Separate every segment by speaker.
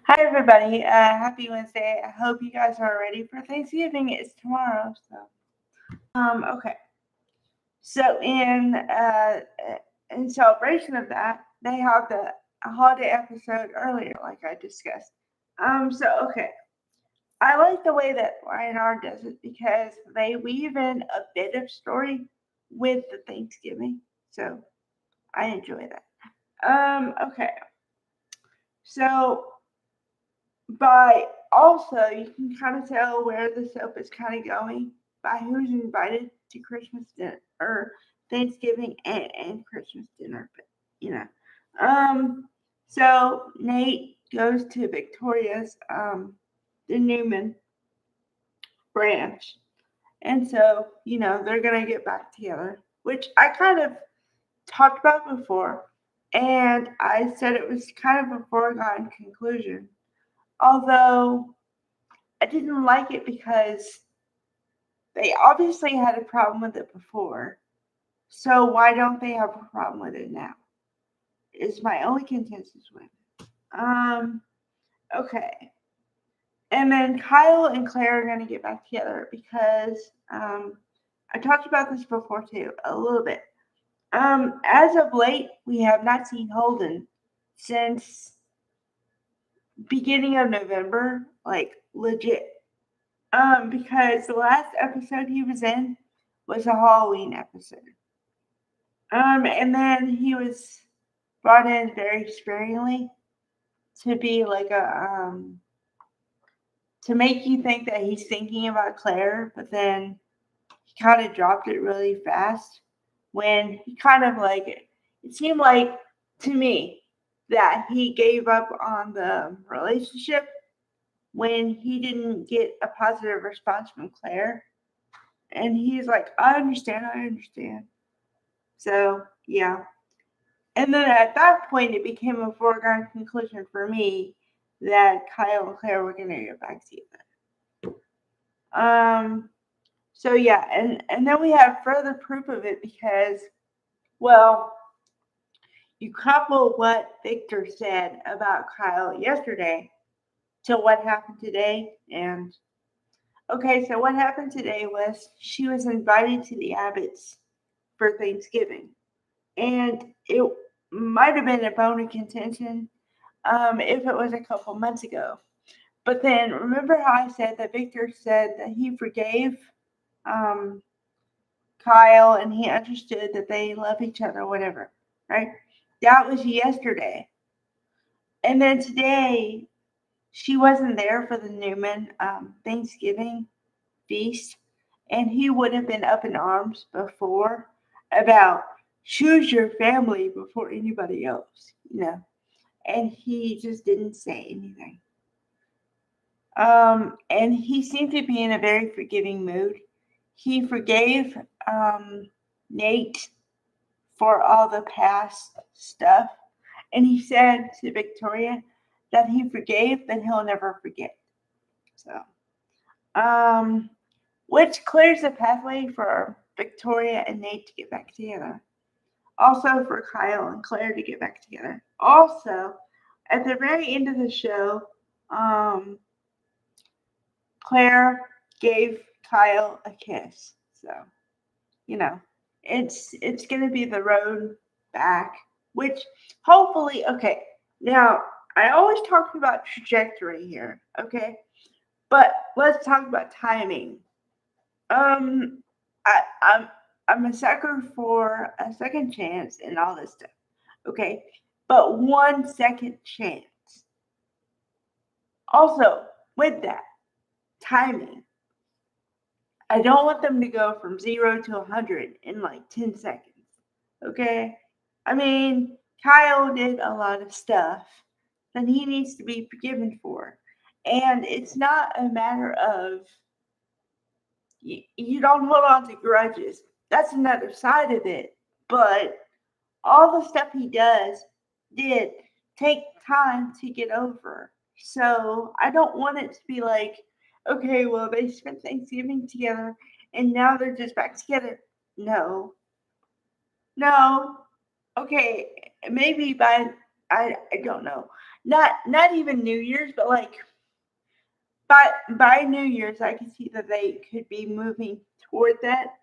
Speaker 1: Hi, everybody. Happy Wednesday. I hope you guys are ready for Thanksgiving. It's tomorrow. Okay. So, in celebration of that, they have the holiday episode earlier, like I discussed. Okay. I like the way that YNR does it because they weave in a bit of story with the Thanksgiving. So, I enjoy that. Okay. So, By also, you can kind of tell where the soap is kind of going by who's invited to Christmas dinner or Thanksgiving and Christmas dinner. But you know, um, so Nate goes to Victoria's, the Newman branch, and so they're gonna get back together, which I kind of talked about before, and I said it was kind of a foregone conclusion. Although I didn't like it because they obviously had a problem with it before. So why don't they have a problem with it now? Is my only consensus with it. Okay. And then Kyle and Claire are going to get back together because I talked about this before too, a little bit. As of late, we have not seen Holden since beginning of November, like legit. Because the last episode he was in was a Halloween episode. And then he was brought in very sparingly to be like to make you think that he's thinking about Claire, but then he kind of dropped it really fast when he kind of like it seemed like to me that he gave up on the relationship when he didn't get a positive response from Claire. And he's like, I understand, I understand. So, yeah. And then at that point, it became a foregone conclusion for me that Kyle and Claire were going to get back together. Um, so yeah, and then we have further proof of it because, well, you couple what Victor said about Kyle yesterday to what happened today, and okay, so what happened today was she was invited to the Abbotts for Thanksgiving, and it might have been a bone of contention if it was a couple months ago. But then remember how I said that Victor said that he forgave um, Kyle and he understood that they love each other, whatever, right? That was yesterday. And then today, she wasn't there for the Newman Thanksgiving feast, and he would have been up in arms before about choose your family before anybody else. And he just didn't say anything. And he seemed to be in a very forgiving mood. He forgave Nate for all the past stuff, and he said to Victoria that he forgave, but he'll never forget. So, um, which clears the pathway for Victoria and Nate to get back together. Also for Kyle and Claire to get back together. Also, at the very end of the show, um, Claire gave Kyle a kiss. So, you know, it's gonna be the road back, which hopefully okay. Now I always talk about trajectory here, okay? But let's talk about timing. Um I, I'm I'm a sucker for a second chance and all this stuff. Okay. But 1 second chance. Also, with that, timing. I don't want them to go from 0 to 100 in like 10 seconds. Okay? I mean, Kyle did a lot of stuff that he needs to be forgiven for. And it's not a matter of you don't hold on to grudges. That's another side of it. But all the stuff he did take time to get over. So I don't want it to be like, okay, well, they spent Thanksgiving together and now they're just back together. No, no. Okay, maybe by I don't know. Not even New Year's, but like by New Year's, I can see that they could be moving toward that,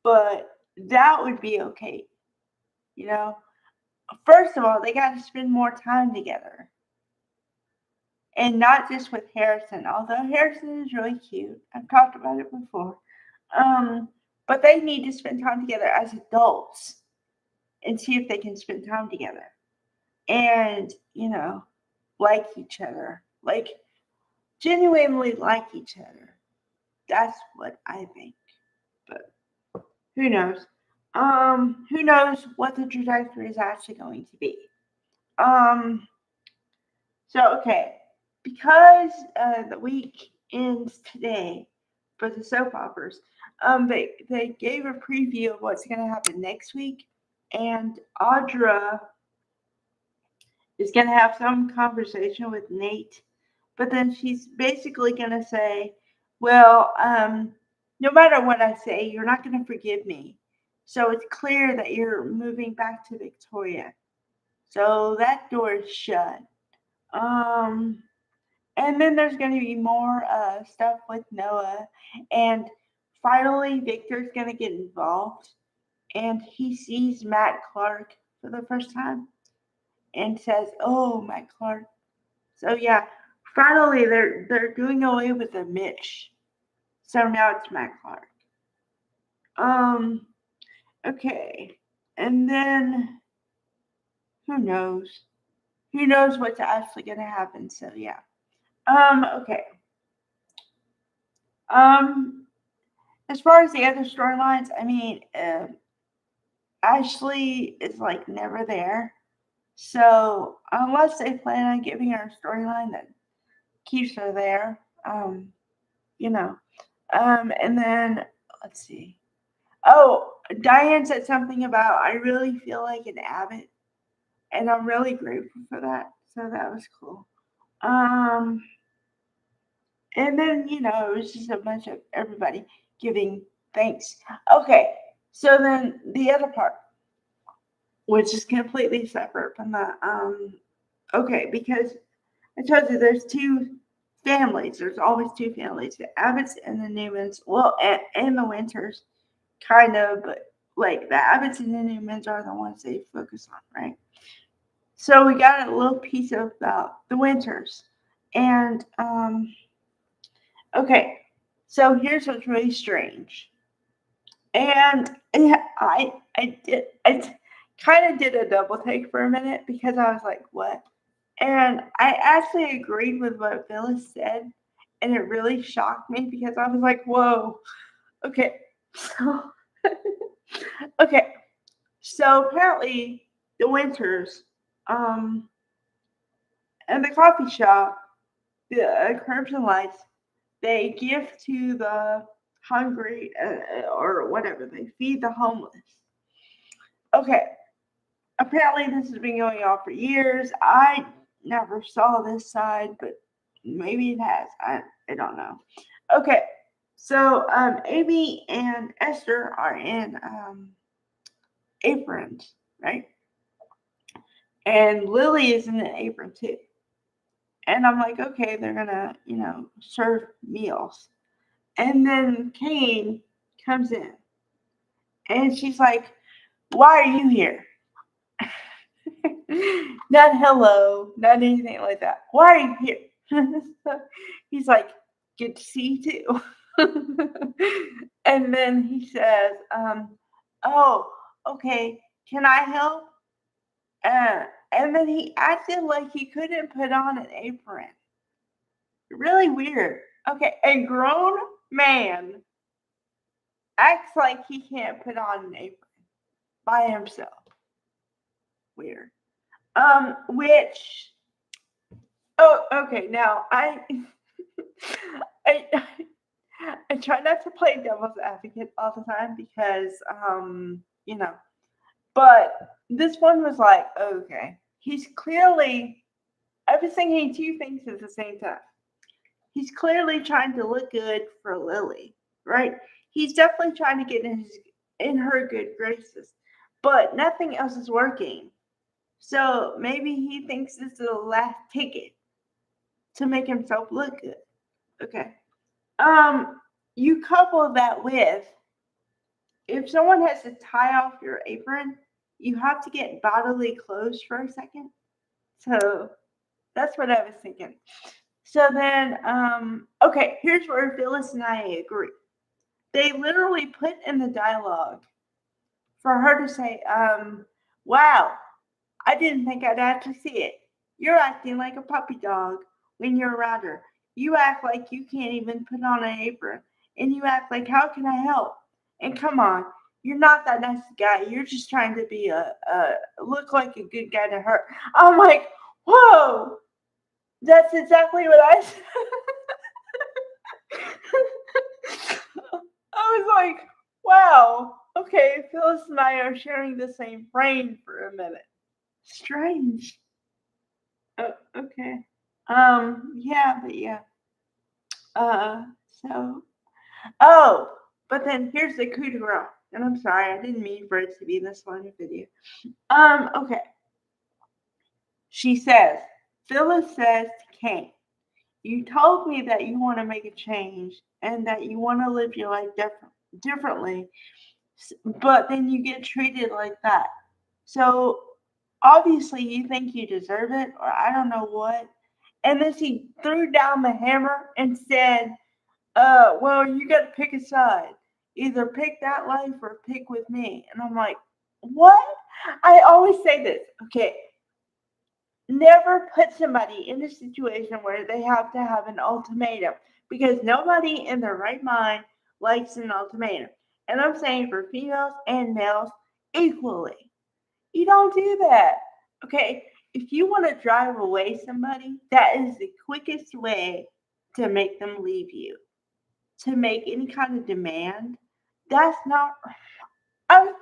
Speaker 1: but that would be okay, you know. First of all, they got to spend more time together, and not just with Harrison. Although Harrison is really cute, I've talked about it before. Um, but they need to spend time together as adults and see if they can spend time together, and like each other, like genuinely like each other. That's what I think. But who knows? Who knows what the trajectory is actually going to be? Um, so okay, because the week ends today for the soap operas, they gave a preview of what's going to happen next week, and Audra is going to have some conversation with Nate, but then she's basically going to say, well, no matter what I say, you're not going to forgive me. So it's clear that you're moving back to Victoria. So that door is shut. Um, and then there's going to be more stuff with Noah. And finally, Victor's going to get involved. And he sees Matt Clark for the first time and says, "Oh, Matt Clark." So yeah, finally they're doing away with the Mitch. So now it's Matt Clark. Um, okay. And then who knows? Who knows what's actually gonna happen? So yeah. Okay. Um, as far as the other storylines, I mean, Ashley is like never there. So unless they plan on giving her a storyline that keeps her there, you know. And then let's see. Oh, Diane said something about I really feel like an Abbott, and I'm really grateful for that. So that was cool. Um, and then it was just a bunch of everybody giving thanks. Okay, so then the other part, which is completely separate from the okay, because I told you there's two families. There's always two families: the Abbotts and the Newmans. Well, and the Winters, kind of, but like the Abbotts and the Newmans are the ones they focus on, right? So we got a little piece about the Winters, and okay, so here's what's really strange, and I kind of did a double take for a minute because I was like, what? And I actually agreed with what Phyllis said, and it really shocked me because I was like, whoa, okay, so okay, so apparently the Winters, um, and the coffee shop, the Crimson Lights, they give to the hungry or whatever. They feed the homeless. Okay, apparently this has been going on for years. I never saw this side, but maybe it has. I don't know. Okay, so Amy and Esther are in aprons, right? And Lily is in an apron too. And I'm like, okay, they're gonna, serve meals. And then Kane comes in and she's like, why are you here? Not hello, not anything like that. Why are you here? He's like, good to see you too. And then he says, oh, okay, can I help? Uh, and then he acted like he couldn't put on an apron. Really weird. Okay, a grown man acts like he can't put on an apron by himself. Weird. Which oh, okay. Now I I try not to play devil's advocate all the time because but this one was like, okay, he's clearly I was thinking two things at the same time. He's clearly trying to look good for Lily, right? He's definitely trying to get in her good graces, but nothing else is working. So maybe he thinks this is the last ticket to make himself look good. Okay. You couple that with if someone has to tie off your apron, you have to get bodily close for a second. So that's what I was thinking. So then, okay, here's where Phyllis and I agree. They literally put in the dialogue for her to say, wow, I didn't think I'd actually see it. You're acting like a puppy dog when you're around her. You act like you can't even put on an apron. And you act like, how can I help? And come on, you're not that nice guy. You're just trying to be look like a good guy to her. I'm like, whoa, that's exactly what I said. I was like, wow, okay, Phyllis and I are sharing the same brain for a minute. Strange. Oh, okay. Yeah, but yeah. Uh, so, oh, but then here's the coup de grace. And I'm sorry, I didn't mean for it to be this long of video. Okay. She says, Phyllis says to Kane, you told me that you want to make a change and that you want to live your life differently, but then you get treated like that. So obviously you think you deserve it, or I don't know what. And then she threw down the hammer and said, well, you got to pick a side. Either pick that life or pick with me. And I'm like, what? I always say this, okay? Never put somebody in a situation where they have to have an ultimatum because nobody in their right mind likes an ultimatum. And I'm saying for females and males equally. You don't do that. Okay? If you want to drive away somebody, that is the quickest way to make them leave you. To make any kind of demand, that's not. I'm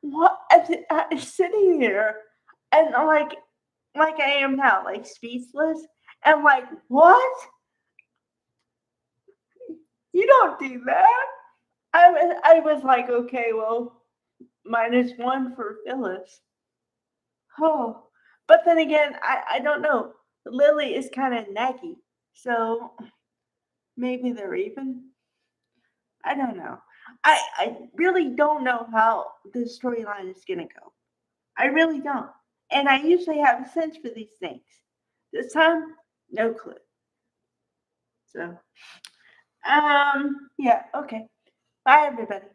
Speaker 1: what I'm sitting here and like I am now, like speechless, and like what? You don't do that. I was like, okay, well, -1 for Phyllis. Oh, but then again, I don't know. Lily is kind of naggy, so maybe they're even. I don't know. I really don't know how the storyline is gonna go. I really don't. And I usually have a sense for these things. This time, no clue. So, yeah, okay. Bye, everybody.